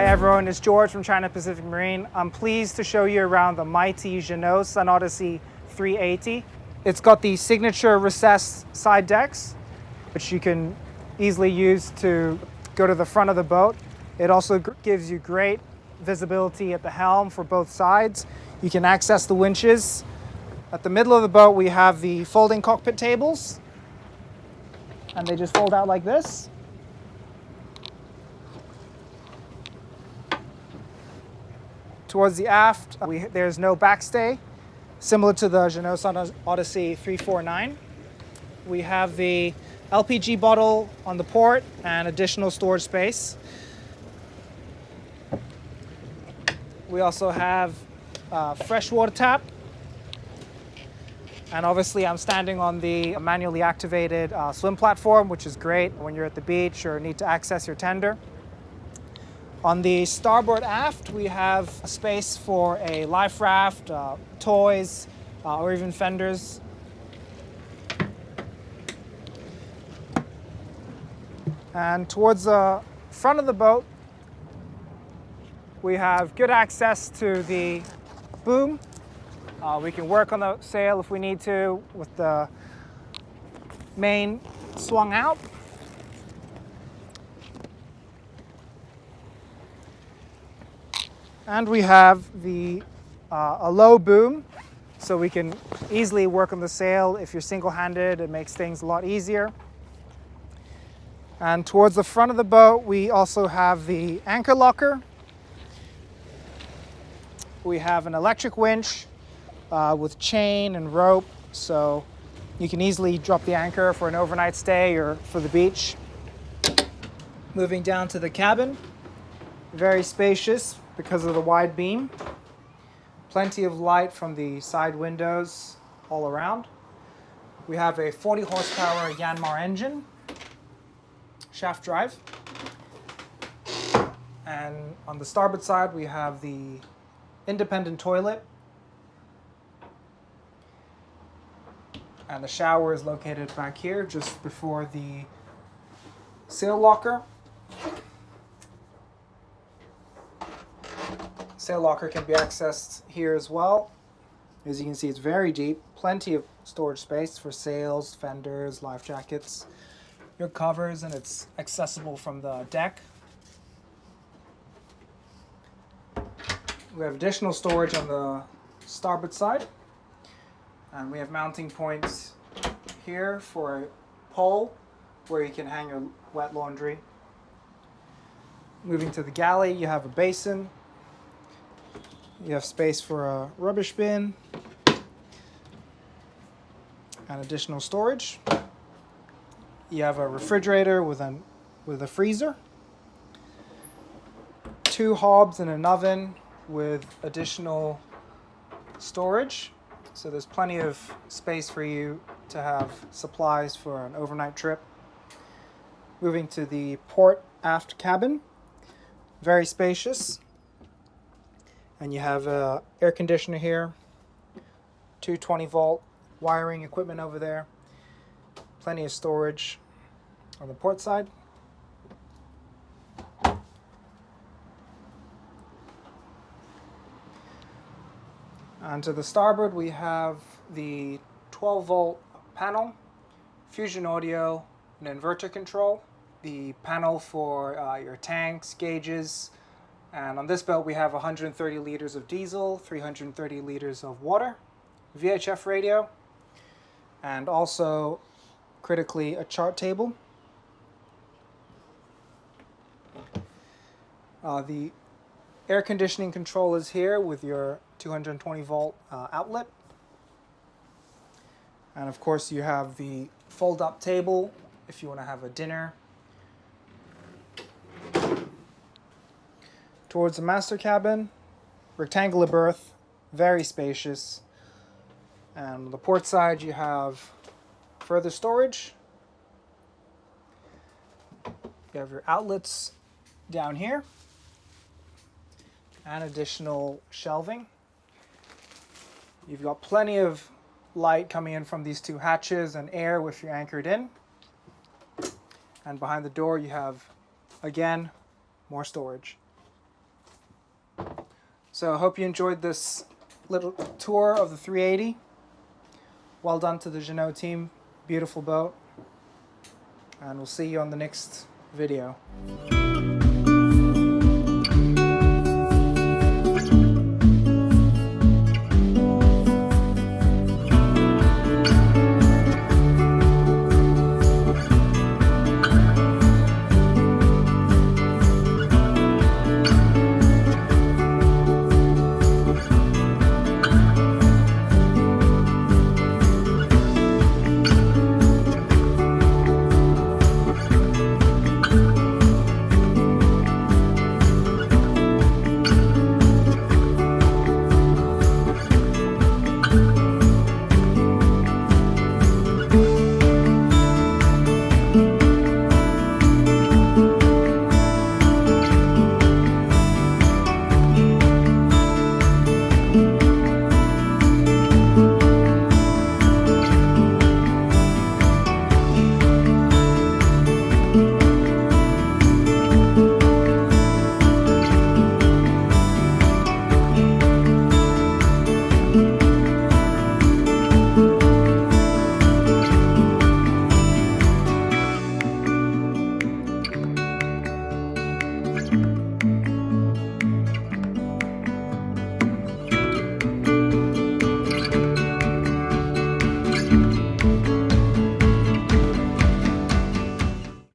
everyone, it's George from China Pacific Marine. I'm pleased to show you around the mighty Jeanneau Sun Odyssey 380. It's got the signature recessed side decks, which you can easily use to go to the front of the boat. It also gives you great visibility at the helm for both sides. You can access the winches. At the middle of the boat, we have the folding cockpit tables, and they just fold out like this. Towards the aft, there's no backstay, similar to the Jeanneau Sun Odyssey 349. We have the LPG bottle on the port and additional storage space. We also have a freshwater tap. And obviously I'm standing on the manually activated swim platform, which is great when you're at the beach or need to access your tender. On the starboard aft, we have a space for a life raft, toys, or even fenders. And towards the front of the boat, we have good access to the boom. We can work on the sail if we need to with the main swung out. And we have a low boom, so we can easily work on the sail. If you're single-handed, it makes things a lot easier. And towards the front of the boat, we also have the anchor locker. We have an electric winch with chain and rope, so you can easily drop the anchor for an overnight stay or for the beach. Moving down to the cabin, very spacious because of the wide beam. Plenty of light from the side windows all around. We have a 40 horsepower Yanmar engine, shaft drive. And on the starboard side, we have the independent toilet. And the shower is located back here, just before the sail locker. Sail locker can be accessed here as well. As you can see, it's very deep. Plenty of storage space for sails, fenders, life jackets, your covers, and it's accessible from the deck. We have additional storage on the starboard side. And we have mounting points here for a pole where you can hang your wet laundry. Moving to the galley, you have a basin. You have space for a rubbish bin and additional storage. You have a refrigerator with a freezer, 2 hobs and an oven with additional storage. So there's plenty of space for you to have supplies for an overnight trip. Moving to the port aft cabin, very spacious. And you have an air conditioner here, 220-volt wiring equipment over there, plenty of storage on the port side. And to the starboard, we have the 12-volt panel, fusion audio, and inverter control, the panel for your tanks, gauges. And on this boat, we have 130 liters of diesel, 330 liters of water, VHF radio, and also, critically, a chart table. The air conditioning control is here with your 220-volt outlet. And of course, you have the fold-up table if you want to have a dinner. Towards the master cabin, rectangular berth, very spacious. And on the port side, you have further storage. You have your outlets down here and additional shelving. You've got plenty of light coming in from these 2 hatches and air if you're anchored in. And behind the door, you have, again, more storage. So I hope you enjoyed this little tour of the 380. Well done to the Jeanneau team. Beautiful boat. And we'll see you on the next video.